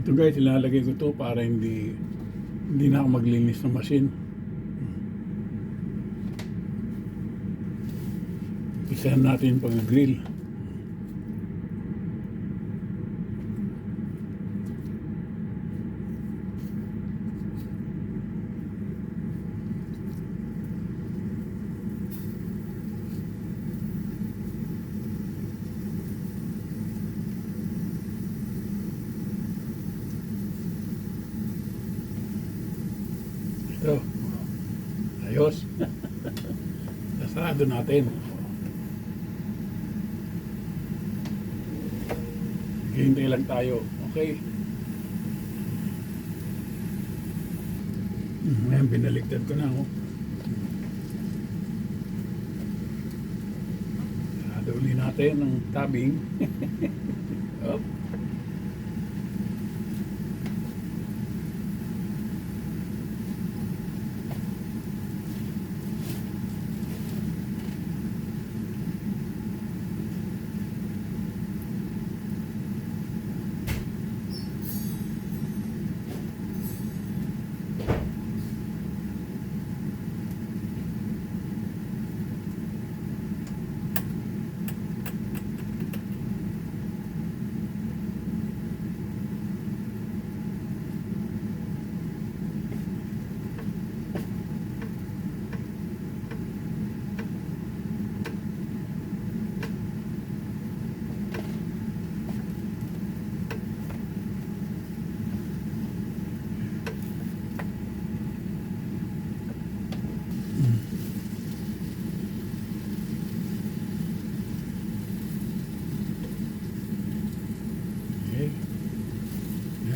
Ito guys, ilalagay ko to para hindi na ako maglinis ng machine. Isahan natin pag-grill. Ito. Ayos. Sasarado natin. Hintay lang tayo. Okay. Ngayon, binaligtad ko na. Sarado uli natin ng tabing. Oh.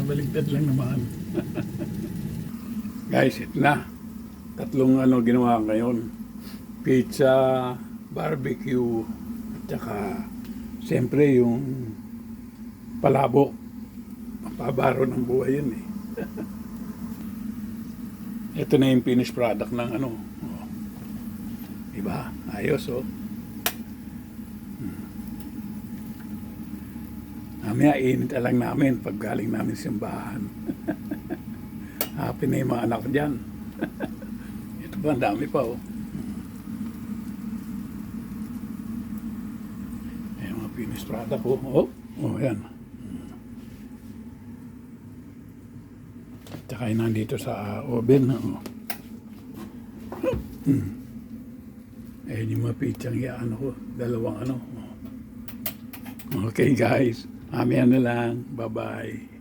Baligtad lang naman. Guys, ito na. Tatlong ginawa ngayon. Pizza, barbecue, at saka siyempre yung palabo. Mapabaro ng buhay yun eh. Ito na yung finished product ng Oh. Diba? Ayos oh. Mamaya init lang namin pag galing namin simbahan. Happy na yung mga anak ko dyan. Ito pa, ang dami pa oh. Ayan mga finished product oh. Oh, yan. Tsaka yun nandito sa oven oh. Ayan yung mga pizzang ko. Dalawang Okay guys. Mamaya na lang. Bye-bye.